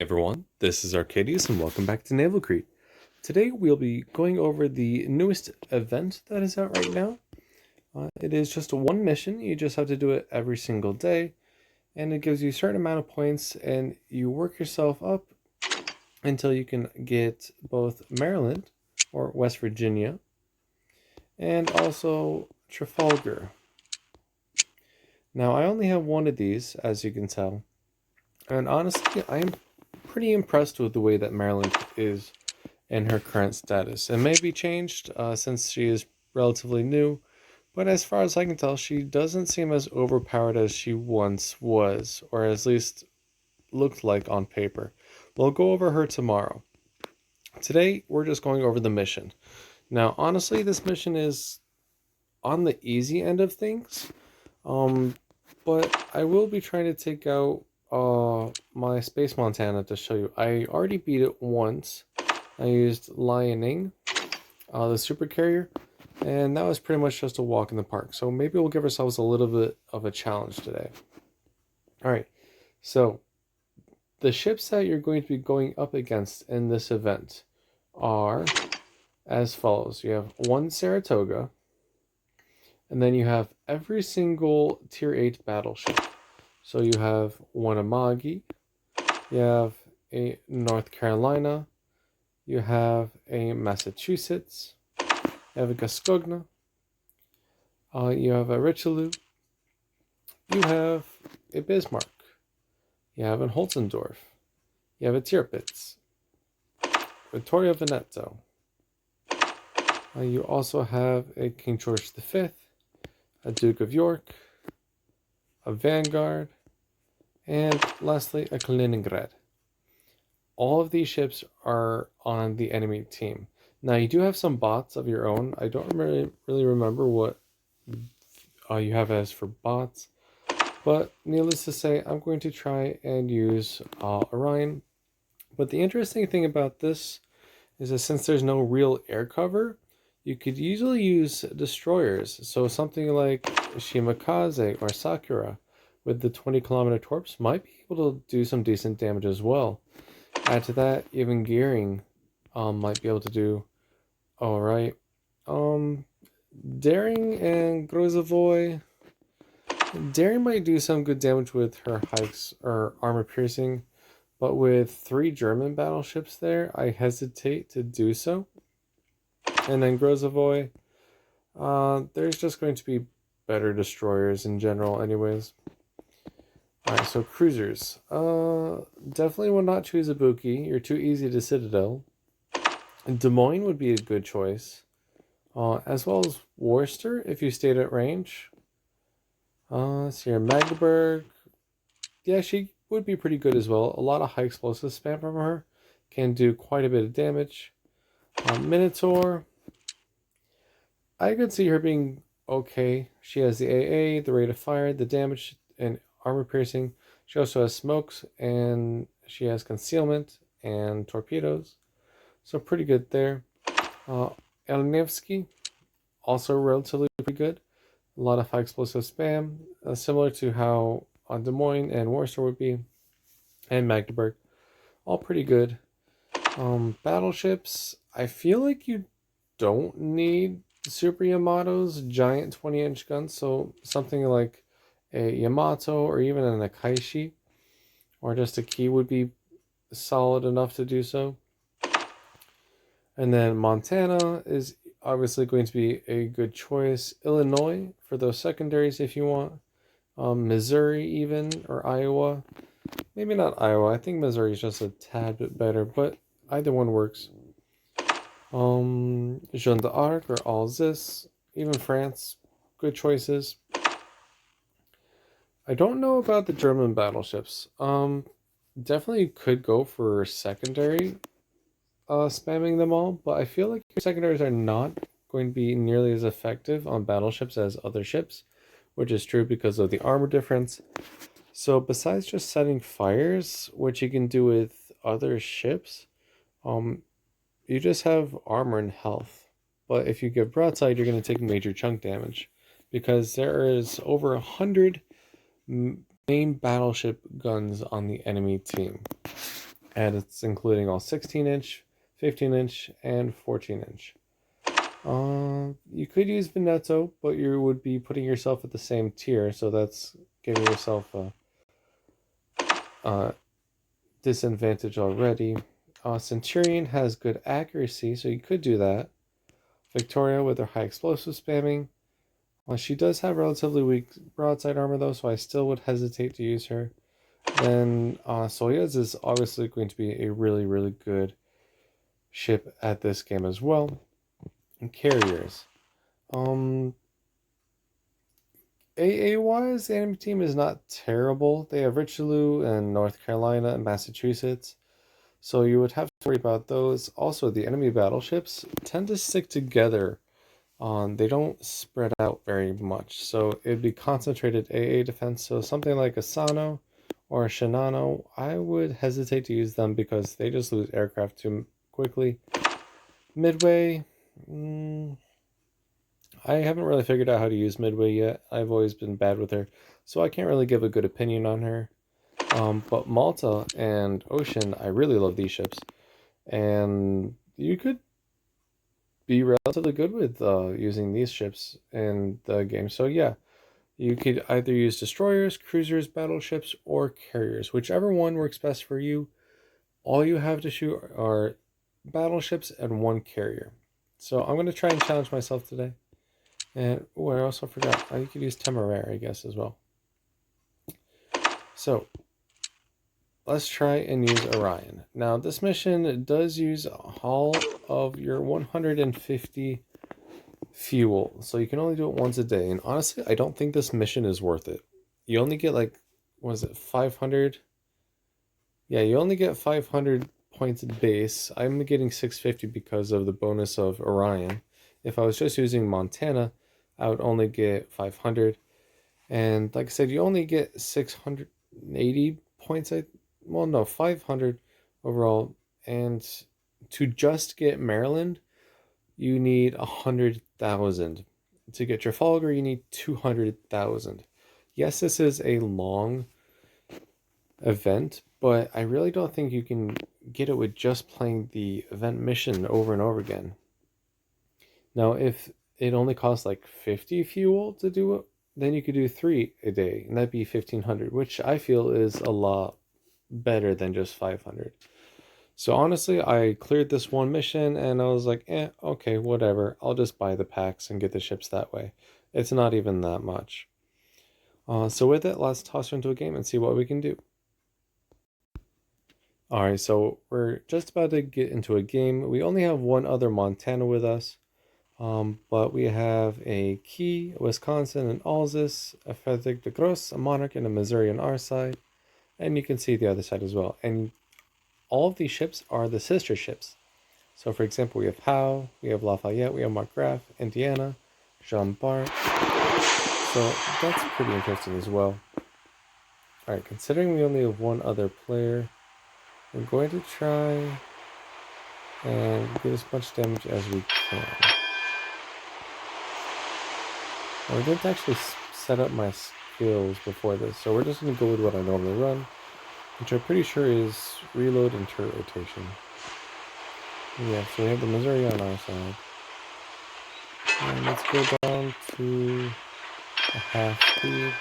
Everyone, this is Arcadius and welcome back to Naval. Today we'll be going over the newest event that is out right now. It is just a one mission, you just have to do it every single day, and it gives you a certain amount of points, and you work yourself up until you can get both Maryland, or West Virginia, and also Trafalgar. Now I only have one of these, as you can tell, and honestly I am pretty impressed with the way that Maryland is in her current status. It may be changed since she is relatively new, but as far as I can tell, she doesn't seem as overpowered as she once was, or at least looked like on paper. We'll go over her tomorrow. Today, we're just going over the mission. Now, honestly, this mission is on the easy end of things, um, but I will be trying to take out my Space Montana to show you. I already beat it once. I used Lioning, the super carrier, and that was pretty much just a walk in the park. So maybe we'll give ourselves a little bit of a challenge today. All right, so the ships that you're going to be going up against in this event are as follows. You have one Saratoga, and then you have every single Tier 8 battleship. So you have one Amagi, you have a North Carolina, you have a Massachusetts, you have a Gascogna, you have a Richelieu, you have a Bismarck, you have a Holzendorf, you have a Tirpitz, Vittorio Veneto, you also have a King George V, a Duke of York, a Vanguard, and lastly a Kaliningrad. All of these ships are on the enemy team. Now you do have some bots of your own. I don't really remember what you have as for bots, but needless to say, I'm going to try and use Orion. But the interesting thing about this is that since there's no real air cover, you could easily use destroyers. So something like Shimakaze or Sakura with the 20-kilometer torps might be able to do some decent damage as well. Add to that, even Gearing might be able to do alright. Daring and Grozovoy. Daring might do some good damage with her hikes or armor piercing, but with 3 German battleships there, I hesitate to do so. And then Grozovoy, there's just going to be better destroyers in general anyways. Alright, so cruisers. Definitely will not choose Ibuki. You're too easy to Citadel. Des Moines would be a good choice. As well as Worcester, if you stayed at range. Let's see here, Magdeburg. Yeah, she would be pretty good as well. A lot of high explosive spam from her. Can do quite a bit of damage. Minotaur. I could see her being okay. She has the AA, the rate of fire, the damage, and armor piercing. She also has smokes, and she has concealment and torpedoes. So pretty good there. Elnevsky, also relatively pretty good. A lot of high explosive spam, similar to how Des Moines and Worcester would be. And Magdeburg, all pretty good. Battleships, I feel like you don't need Super Yamato's giant 20-inch guns, so something like a Yamato or even an Akaishi or just a Ki would be solid enough to do so. And then Montana is obviously going to be a good choice. Illinois for those secondaries if you want. Missouri even, or Iowa. Maybe not Iowa. I think Missouri is just a tad bit better, but either one works. Jeanne d'Arc or Alsace, even France, good choices. I don't know about the German battleships. Definitely could go for secondary, spamming them all, but I feel like your secondaries are not going to be nearly as effective on battleships as other ships, which is true because of the armor difference. So besides just setting fires, which you can do with other ships, you just have armor and health. But if you get broadside, you're going to take major chunk damage because there is over 100 main battleship guns on the enemy team. and it's including all 16-inch, 15-inch, and 14-inch. You could use Veneto, but you would be putting yourself at the same tier, so that's giving yourself a disadvantage already. Centurion has good accuracy, so you could do that. Victoria with her high explosive spamming. She does have relatively weak broadside armor though, so I still would hesitate to use her. Then Soyuz is obviously going to be a really, really good ship at this game as well. And carriers. AA wise, the enemy team is not terrible. They have Richelieu and North Carolina and Massachusetts. So you would have to worry about those. Also, the enemy battleships tend to stick together. They don't spread out very much. So it'd be concentrated AA defense. So something like a Sano or a Shinano, I would hesitate to use them because they just lose aircraft too quickly. Midway, I haven't really figured out how to use Midway yet. I've always been bad with her, so I can't really give a good opinion on her. But Malta and Ocean, I really love these ships, and you could be relatively good with using these ships in the game. So yeah, you could either use destroyers, cruisers, battleships, or carriers, whichever one works best for you. All you have to shoot are battleships and one carrier. So I'm going to try and challenge myself today. And I also forgot, you could use Temeraire, I guess, as well. So let's try and use Orion. Now this mission does use all of your 150 fuel, so you can only do it once a day. And honestly, I don't think this mission is worth it. You only get like, what is it, 500? Yeah, you only get 500 points base. I'm getting 650 because of the bonus of Orion. If I was just using Montana, I would only get 500. And like I said, you only get 680 points. Well, no, 500 overall. And to just get Maryland, you need 100,000. To get Trafalgar, you need 200,000. Yes, this is a long event, but I really don't think you can get it with just playing the event mission over and over again. Now, if it only costs like 50 fuel to do it, then you could do 3 a day, and that'd be 1,500, which I feel is a lot better than just 500. So honestly, I cleared this one mission, and I was like, okay, whatever. I'll just buy the packs and get the ships that way. It's not even that much. So with it, let's toss her into a game and see what we can do. Alright, so we're just about to get into a game. We only have one other Montana with us. But we have a Key, Wisconsin, and Alsace, a Frederick de Grosse, a Monarch, and a Missouri on our side. And you can see the other side as well. And all of these ships are the sister ships. So for example, we have Howe, we have Lafayette, we have Markgraf, Indiana, Jean Bart. So that's pretty interesting as well. Alright, considering we only have one other player, I'm going to try and get as much damage as we can. I didn't actually set up my skills before this, so we're just going to go with what I normally run, which I'm pretty sure is reload and turret rotation. Yeah, so we have the Missouri on our side. And let's go down to a half speed.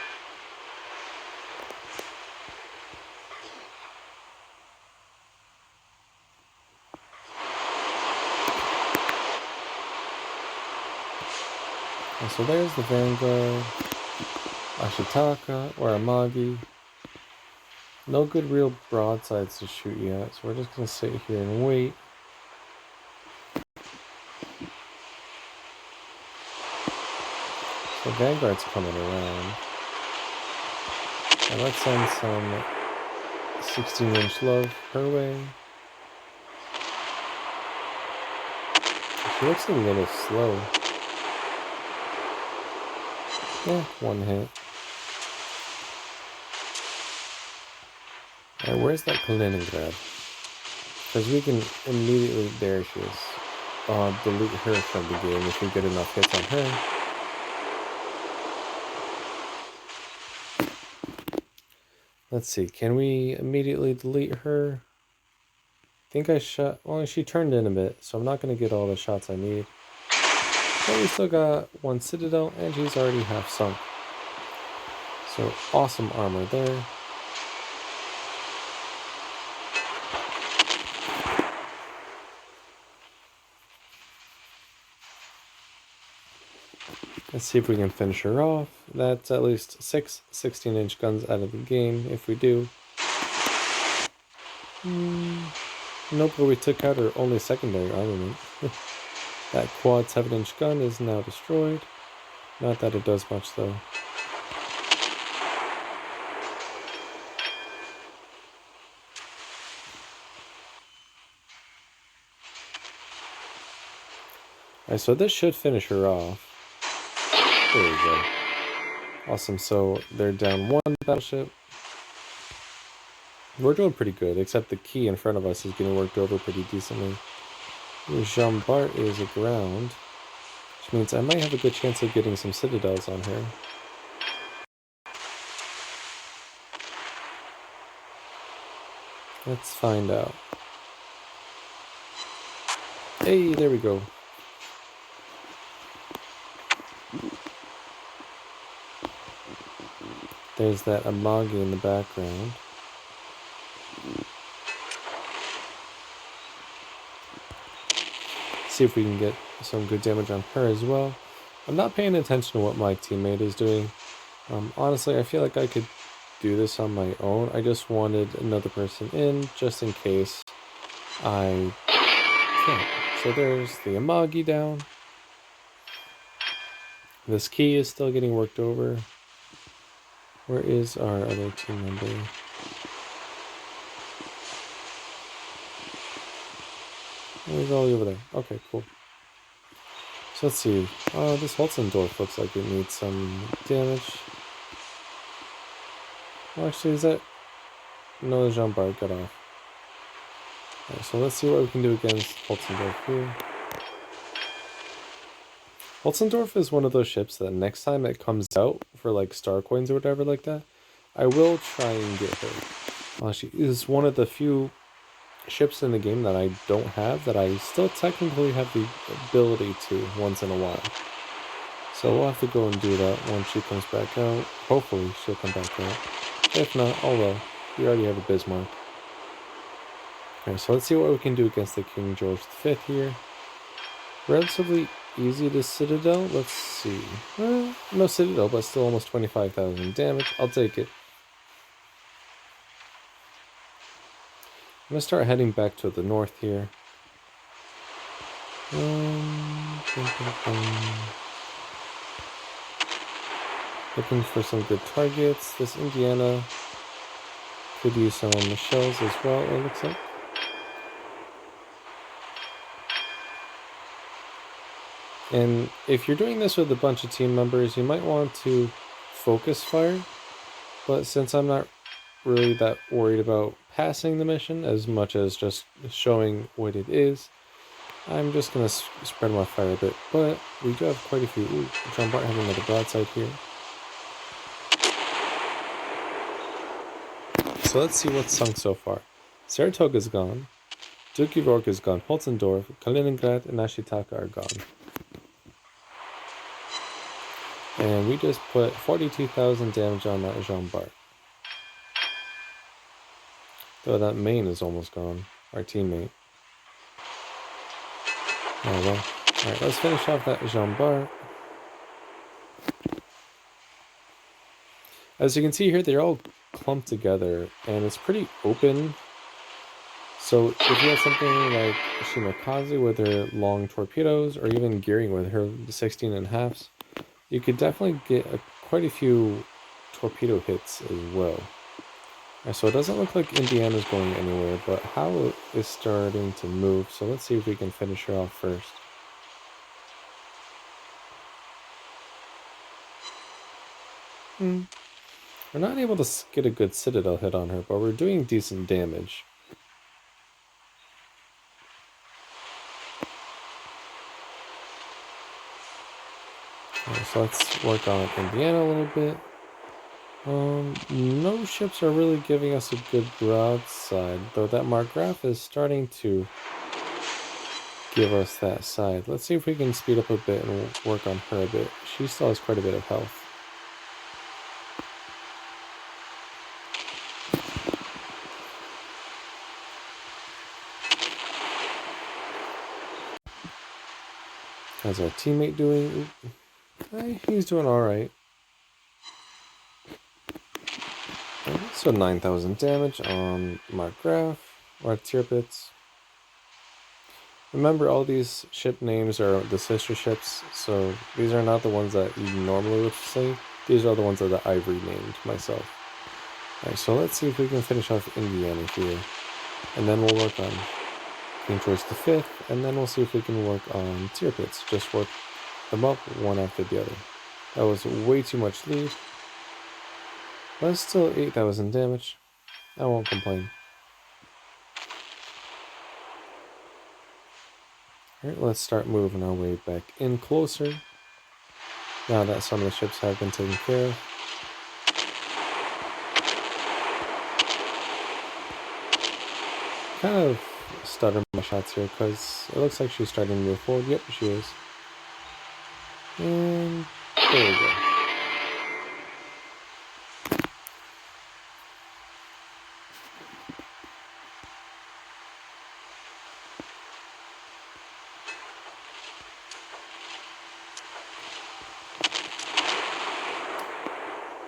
And so there's the Vanguard, Ashitaka, or Amagi. No good real broadsides to shoot yet, so we're just going to sit here and wait. So Vanguard's coming around. And let's send some 16-inch love her way. She looks a little slow. Yeah, one hit. Alright, where's that Kaliningrad? Because we can immediately, there she is, delete her from the game if we get enough hits on her. Let's see, can we immediately delete her? think I shot... Well, she turned in a bit, so I'm not going to get all the shots I need. But we still got one citadel, and she's already half sunk. So awesome armor there. Let's see if we can finish her off. That's at least 6 16-inch guns out of the game, if we do. Nope, but we took out her only secondary armament. That quad 7-inch gun is now destroyed. Not that it does much, though. Alright, so this should finish her off. There we go. Awesome, so they're down one battleship. We're doing pretty good, except the key in front of us is getting worked over pretty decently. Jean Bart is aground, which means I might have a good chance of getting some citadels on her. Let's find out. Hey, there we go. There's that Amagi in the background. See if we can get some good damage on her as well. I'm not paying attention to what my teammate is doing. Honestly, I feel like I could do this on my own. I just wanted another person in, just in case I can't. So there's the Amagi down. This key is still getting worked over. Where is our other team member? He's all over there. Okay, cool. So let's see. This Holzendorf looks like it needs some damage. Well, actually, is that... No, Jean Bart got off. Alright, so let's see what we can do against Holzendorf here. Holzendorf is one of those ships that next time it comes out for like star coins or whatever like that, I will try and get her. She is one of the few ships in the game that I don't have that I still technically have the ability to once in a while. So we'll have to go and do that once she comes back out. Hopefully she'll come back out. If not, oh well. We already have a Bismarck. Okay, so let's see what we can do against the King George V here. Relatively easy to Citadel. Let's see. Well, no Citadel, but still almost 25,000 damage. I'll take it. I'm going to start heading back to the north here. Looking for some good targets. This Indiana could use some of the shells as well, it looks like. And if you're doing this with a bunch of team members, you might want to focus fire. But since I'm not really that worried about passing the mission as much as just showing what it is, I'm just going to spread my fire a bit. But we do have quite a few. Ooh, Jean Bart having another broadside here. So let's see what's sunk so far. Saratoga's gone. Duke York is gone. Holzendorf, Kaliningrad, and Ashitaka are gone. And we just put 42,000 damage on that Jean Bart. Though that main is almost gone. Our teammate. Oh well. Alright, let's finish off that Jean Bart. As you can see here, they're all clumped together, and it's pretty open. So if you have something like Shimakaze with her long torpedoes, or even Gearing with her 16.5s, you could definitely get quite a few torpedo hits as well. Right, so it doesn't look like Indiana's going anywhere, but Howe is starting to move, so let's see if we can finish her off first. We're not able to get a good Citadel hit on her, but we're doing decent damage. Right, so let's work on Indiana a little bit. No ships are really giving us a good broadside, though that Margraf is starting to give us that side. Let's see if we can speed up a bit and work on her a bit. She still has quite a bit of health. How's our teammate doing? He's doing alright. So 9,000 damage on Margraf, or Tirpitz. Remember, all these ship names are the sister ships, so these are not the ones that you normally would say. These are the ones that I've renamed myself. Alright, so let's see if we can finish off Indiana here. And then we'll work on King George V, and then we'll see if we can work on Tirpitz. Just work them up one after the other. That was way too much lead. But it's still 8,000 damage. I won't complain. Alright, let's start moving our way back in closer. Now that some of the ships have been taken care of. Kind of stutter my shots here because it looks like she's starting to move forward. Yep, she is. And there we go.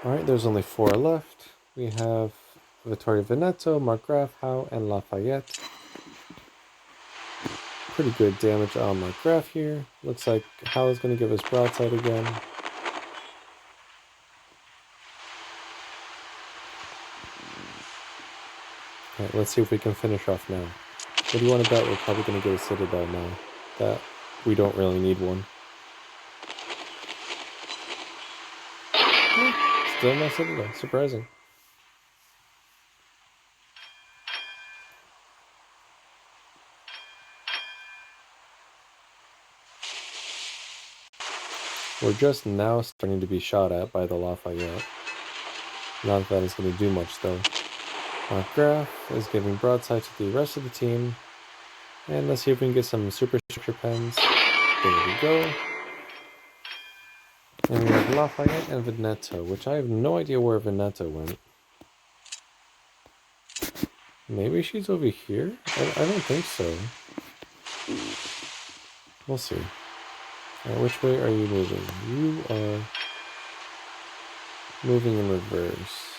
Alright, there's only 4 left. We have Vittorio Veneto, Margraf, Howe, and Lafayette. Pretty good damage on Margraf here. Looks like Howe is going to give us broadside again. Alright, let's see if we can finish off now. What do you want to bet? We're probably going to get a Citadel now. That we don't really need one. Still no Citadel. Surprising. We're just now starting to be shot at by the Lafayette. Not that it's going to do much though. Margraf is giving broadside to the rest of the team. And let's see if we can get some superstructure pens. There we go. And we have Lafayette and Veneto, which I have no idea where Veneto went. Maybe she's over here? I don't think so. We'll see. Which way are you moving? You are moving in reverse.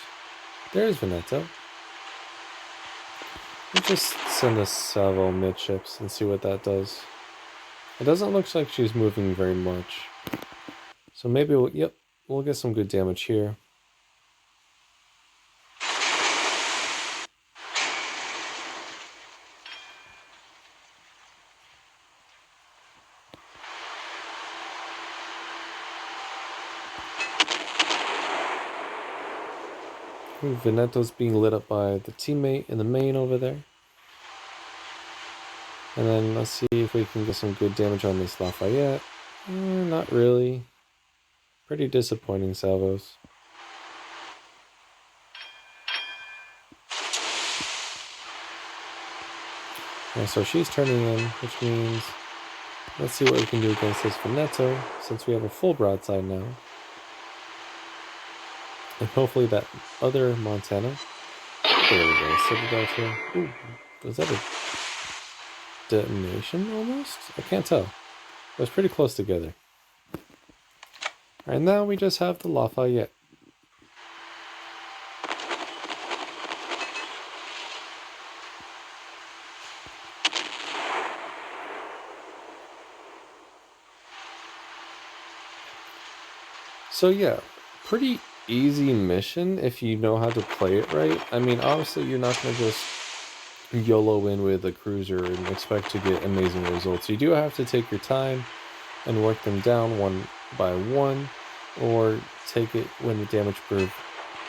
There's Veneto. Let's just send a salvo midships and see what that does. It doesn't look like she's moving very much. So maybe we'll get some good damage here. Veneto's being lit up by the teammate in the main over there. And then let's see if we can get some good damage on this Lafayette. Not really. Pretty disappointing salvos. Yeah, so she's turning in, which means let's see what we can do against this Veneto, since we have a full broadside now. And hopefully that other Montana. There we go, Citadel here. Ooh, was that a detonation almost? I can't tell. It was pretty close together. Alright, now we just have the Lafayette. So yeah, pretty easy mission if you know how to play it right. I mean, obviously you're not going to just YOLO in with a cruiser and expect to get amazing results. You do have to take your time and work them down one by one, or take it when the damage curve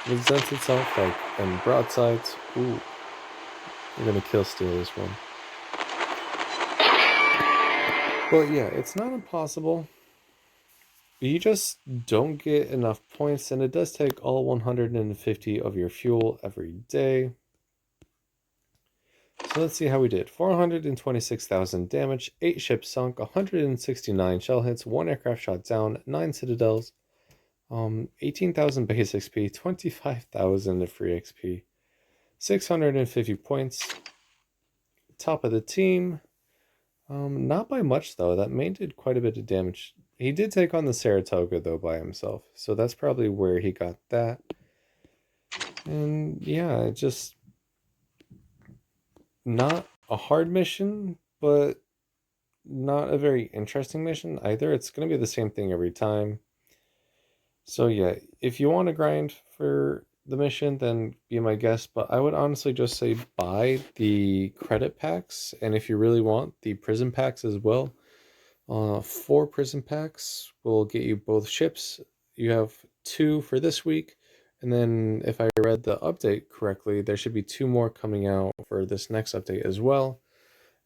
presents itself, like in broadsides. Ooh, we're going to kill steal this one. But yeah, it's not impossible. You just don't get enough points, and it does take all 150 of your fuel every day. So let's see how we did. 426,000 damage, 8 ships sunk, 169 shell hits, 1 aircraft shot down, 9 citadels, 18,000 base XP, 25,000 free XP, 650 points. Top of the team. Not by much though. That main did quite a bit of damage. He did take on the Saratoga though by himself, so that's probably where he got that. And yeah, just not a hard mission, but not a very interesting mission either. It's going to be the same thing every time. So yeah, if you want to grind for the mission, then be my guest. But I would honestly just say buy the credit packs, and if you really want the prison packs as well, 4 prison packs will get you both ships. You have 2 for this week, and then if I read the update correctly, there should be 2 more coming out for this next update as well,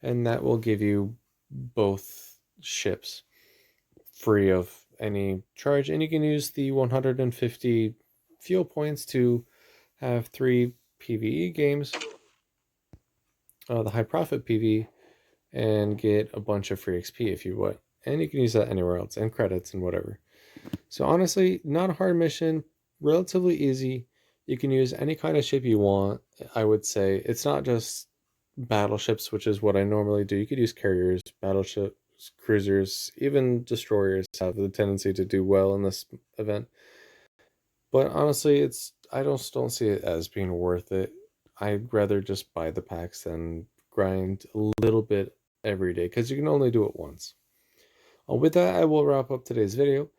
and that will give you both ships free of any charge. And you can use the 150 fuel points to have 3 PvE games, the high profit PvE, and get a bunch of free XP if you would. And you can use that anywhere else, and credits and whatever. So honestly, not a hard mission, relatively easy. You can use any kind of ship you want. I would say it's not just battleships, which is what I normally do. You could use carriers, battleships, cruisers, even destroyers have the tendency to do well in this event. But honestly, I don't see it as being worth it. I'd rather just buy the packs than grind a little bit every day because you can only do it once. With that, I will wrap up today's video.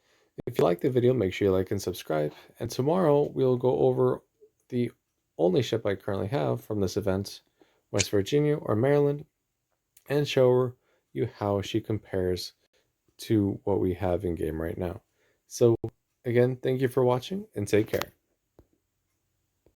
If you like the video, make sure you like and subscribe. And tomorrow we'll go over the only ship I currently have from this event, West Virginia or Maryland, and show you how she compares to what we have in game right now. So again, thank you for watching and take care.